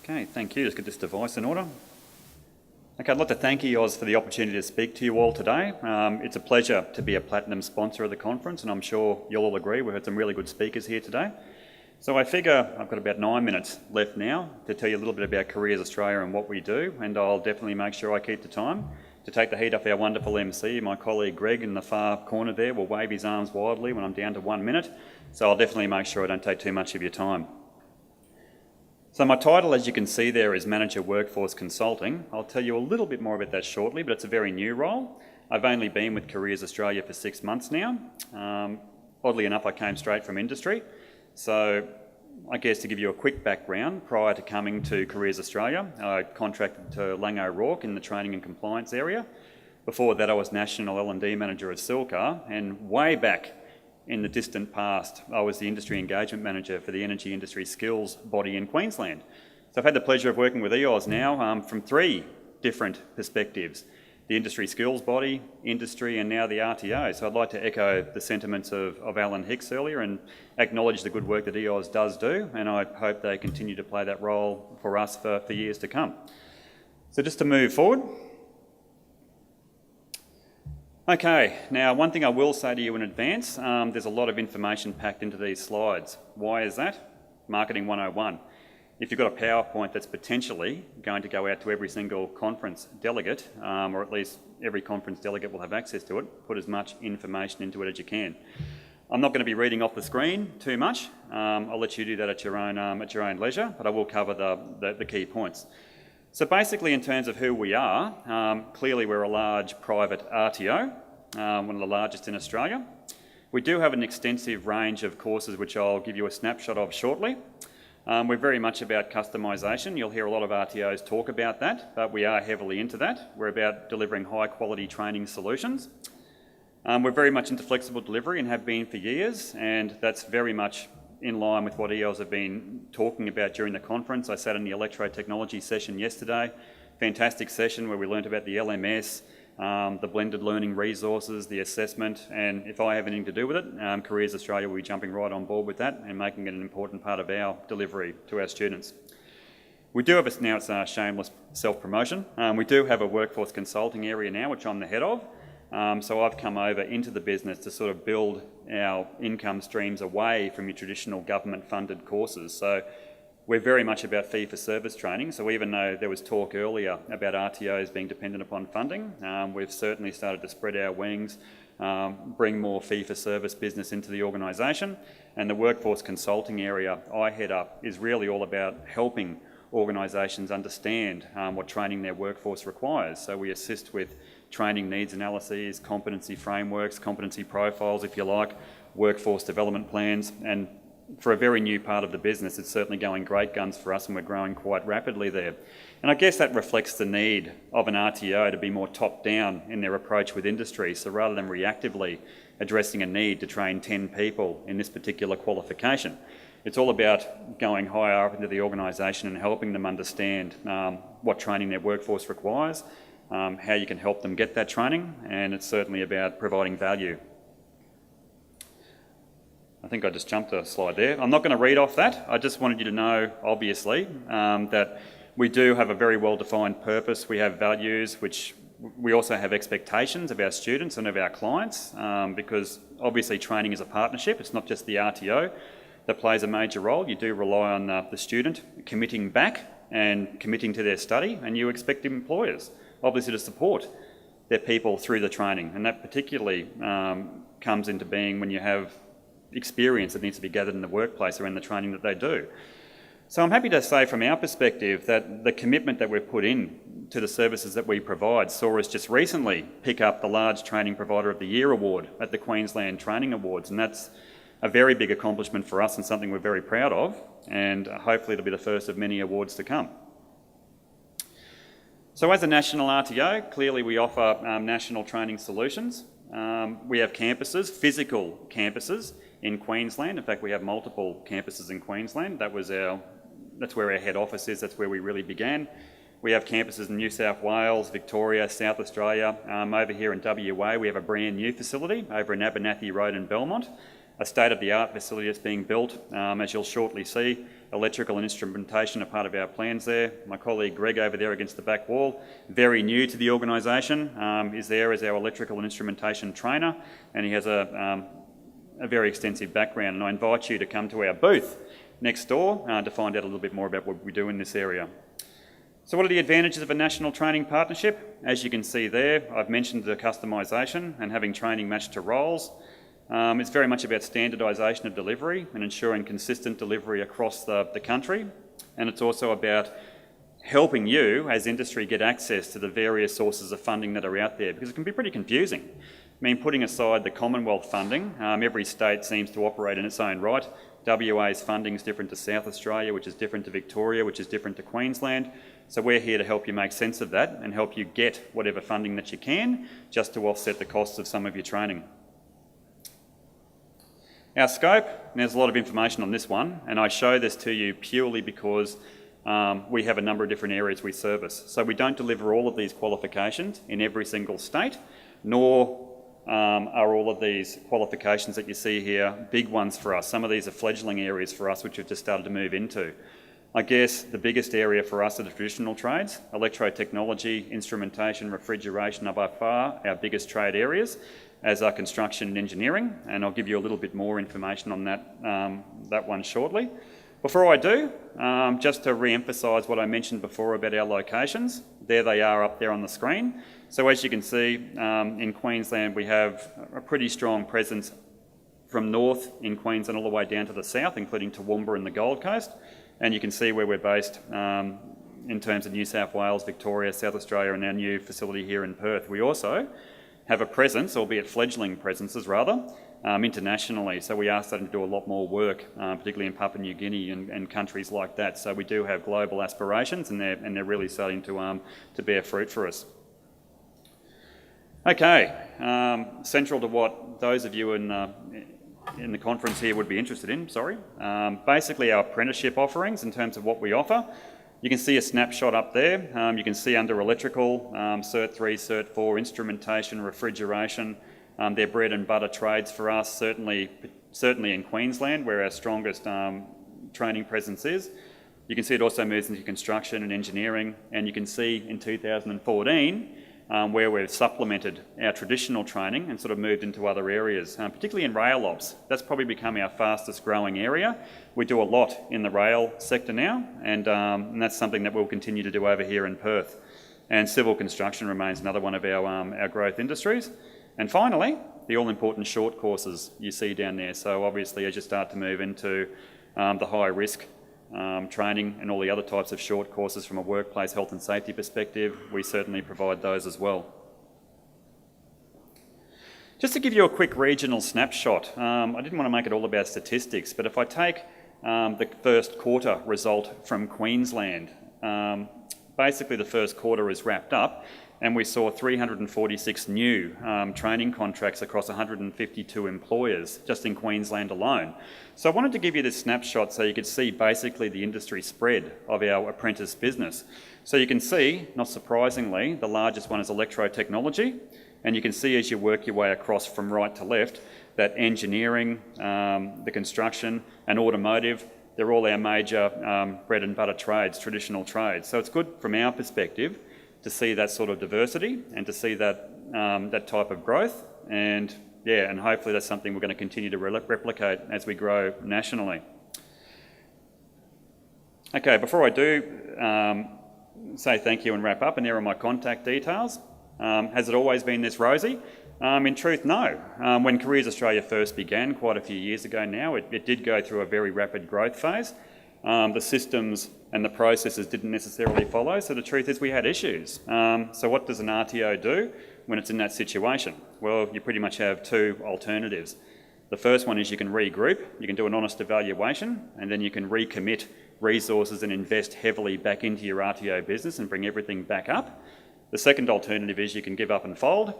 Okay, thank you. Let's get this device in order. Okay, I'd like to thank EOS for the opportunity to speak to you all today. It's a pleasure to be a platinum sponsor of the conference, and I'm sure you'll all agree we've had some really good speakers here today. So I figure I've got about 9 minutes left now to tell you a little bit about Careers Australia and what we do, and I'll definitely make sure I keep the time. To take the heat off our wonderful MC, my colleague Greg in the far corner there will wave his arms wildly when I'm down to 1 minute, so I'll definitely make sure I don't take too much of your time. So my title, as you can see there, is Manager Workforce Consulting. I'll tell you a little bit more about that shortly, but it's a very new role. I've only been with Careers Australia for 6 months now. Oddly enough, I came straight from industry. So I guess to give you a quick background, prior to coming to Careers Australia, I contracted to Lang O'Rourke in the training and compliance area. Before that, I was National L&D Manager at Silcar, and way back in the distant past, I was the Industry Engagement Manager for the Energy Industry Skills body in Queensland. So I've had the pleasure of working with EOS now from 3 different perspectives: the Industry Skills body, industry, and now the RTO. So I'd like to echo the sentiments of Alan Hicks earlier and acknowledge the good work that EOS does do, and I hope they continue to play that role for us for years to come. So just to move forward. Okay, now one thing I will say to you in advance, there's a lot of information packed into these slides. Why is that? Marketing 101. If you've got a PowerPoint that's potentially going to go out to every single conference delegate, or at least every conference delegate will have access to it, put as much information into it as you can. I'm not going to be reading off the screen too much. I'll let you do that at your own leisure, but I will cover the key points. So basically, in terms of who we are, clearly we're a large private RTO, one of the largest in Australia. We do have an extensive range of courses which I'll give you a snapshot of shortly. We're very much about customisation. You'll hear a lot of RTOs talk about that, but we are heavily into that. We're about delivering high quality training solutions. We're very much into flexible delivery and have been for years, and that's very much in line with what EOS have been talking about during the conference. I sat in the electrotechnology session yesterday, fantastic session where we learnt about the LMS, the blended learning resources, the assessment, and if I have anything to do with it, Careers Australia will be jumping right on board with that and making it an important part of our delivery to our students. We do have now it's a shameless self-promotion. We do have a workforce consulting area now, which I'm the head of. So I've come over into the business to sort of build our income streams away from your traditional government-funded courses. So we're very much about fee-for-service training. So even though there was talk earlier about RTOs being dependent upon funding, we've certainly started to spread our wings, bring more fee-for-service business into the organisation. And the workforce consulting area I head up is really all about helping organisations understand what training their workforce requires. So we assist with training needs analyses, competency frameworks, competency profiles, if you like, workforce development plans, and for a very new part of the business, it's certainly going great guns for us and we're growing quite rapidly there. And I guess that reflects the need of an RTO to be more top-down in their approach with industry. So rather than reactively addressing a need to train 10 people in this particular qualification, it's all about going higher up into the organisation and helping them understand what training their workforce requires, how you can help them get that training, and it's certainly about providing value. I think I just jumped a slide there. I'm not going to read off that. I just wanted you to know, obviously, that we do have a very well-defined purpose. We have values, which we also have expectations of our students and of our clients, because obviously training is a partnership. It's not just the RTO that plays a major role. You do rely on the student committing back and committing to their study, and you expect employers obviously to support their people through the training, and that particularly comes into being when you have experience that needs to be gathered in the workplace around the training that they do. So I'm happy to say from our perspective that the commitment that we've put in to the services that we provide saw us just recently pick up the Large Training Provider of the Year award at the Queensland Training Awards, and that's a very big accomplishment for us and something we're very proud of, and hopefully it'll be the first of many awards to come. So as a national RTO, clearly we offer national training solutions. We have campuses, physical campuses in Queensland. In fact, we have multiple campuses in Queensland. That's where our head office is. That's where we really began. We have campuses in New South Wales, Victoria, South Australia. Over here in WA, we have a brand new facility over in Abernathy Road in Belmont. a state-of-the-art facility that's being built, as you'll shortly see. Electrical and instrumentation are part of our plans there. My colleague Greg over there against the back wall, very new to the organisation, is there as our electrical and instrumentation trainer, and he has a very extensive background, and I invite you to come to our booth next door to find out a little bit more about what we do in this area. So what are the advantages of a national training partnership? As you can see there, I've mentioned the customisation and having training matched to roles. It's very much about standardisation of delivery and ensuring consistent delivery across the country. And it's also about helping you as industry get access to the various sources of funding that are out there, because it can be pretty confusing. I mean, putting aside the Commonwealth funding, every state seems to operate in its own right. WA's funding is different to South Australia, which is different to Victoria, which is different to Queensland. So we're here to help you make sense of that and help you get whatever funding that you can, just to offset the costs of some of your training. Our scope, and there's a lot of information on this one, and I show this to you purely because we have a number of different areas we service. So we don't deliver all of these qualifications in every single state, nor are all of these qualifications that you see here big ones for us. Some of these are fledgling areas for us which we've just started to move into. I guess the biggest area for us are the traditional trades. Electrotechnology, instrumentation, refrigeration are by far our biggest trade areas, as are construction and engineering, and I'll give you a little bit more information on that one shortly. Before I do, just to re-emphasise what I mentioned before about our locations, there they are up there on the screen. So as you can see, in Queensland we have a pretty strong presence from north in Queensland all the way down to the south, including Toowoomba and the Gold Coast, and you can see where we're based in terms of New South Wales, Victoria, South Australia, and our new facility here in Perth. We also have a presence, albeit fledgling presences rather, internationally. So we are starting to do a lot more work, particularly in Papua New Guinea and countries like that. So we do have global aspirations, and they're really starting to bear fruit for us. Okay, central to what those of you in the conference here would be interested in, basically our apprenticeship offerings in terms of what we offer. You can see a snapshot up there. You can see under electrical, Cert 3, Cert 4, instrumentation, refrigeration. They're bread and butter trades for us, certainly in Queensland, where our strongest training presence is. You can see it also moves into construction and engineering, and you can see in 2014 where we've supplemented our traditional training and sort of moved into other areas, particularly in rail ops. That's probably become our fastest growing area. We do a lot in the rail sector now, and that's something that we'll continue to do over here in Perth. And civil construction remains another one of our growth industries. And finally, the all-important short courses you see down there. So obviously as you start to move into the high risk training and all the other types of short courses from a workplace health and safety perspective, we certainly provide those as well. Just to give you a quick regional snapshot, I didn't want to make it all about statistics, but if I take the first quarter result from Queensland, basically the first quarter is wrapped up, and we saw 346 new training contracts across 152 employers just in Queensland alone. So I wanted to give you this snapshot so you could see basically the industry spread of our apprentice business. So you can see, not surprisingly, the largest one is electrotechnology, and you can see as you work your way across from right to left that engineering, the construction and automotive, they're all our major bread and butter trades, traditional trades. So it's good from our perspective to see that sort of diversity and to see that that type of growth, and hopefully that's something we're going to continue to replicate as we grow nationally. Okay, before I do say thank you and wrap up, and there are my contact details. Has it always been this rosy? In truth, no. When Careers Australia first began quite a few years ago now, it did go through a very rapid growth phase. The systems and the processes didn't necessarily follow, so the truth is we had issues. So what does an RTO do when it's in that situation? Well, you pretty much have two alternatives. The first one is you can regroup, you can do an honest evaluation, and then you can recommit resources and invest heavily back into your RTO business and bring everything back up. The second alternative is you can give up and fold.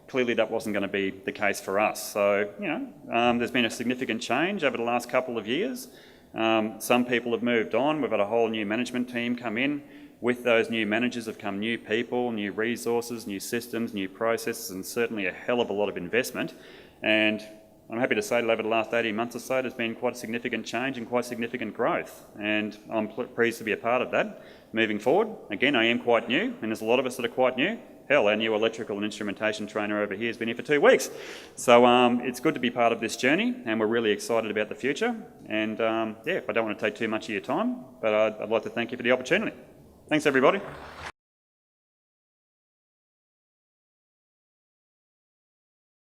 Clearly that wasn't going to be the case for us. So, there's been a significant change over the last couple of years. Some people have moved on. We've had a whole new management team come in. With those new managers have come new people, new resources, new systems, new processes, and certainly a hell of a lot of investment. And I'm happy to say that over the last 18 months or so, there's been quite a significant change and quite significant growth, and I'm pleased to be a part of that. Moving forward, again, I am quite new, and there's a lot of us that are quite new. Hell, our new electrical and instrumentation trainer over here has been here for 2 weeks. So it's good to be part of this journey, and we're really excited about the future. And yeah, I don't want to take too much of your time, but I'd like to thank you for the opportunity. Thanks, everybody.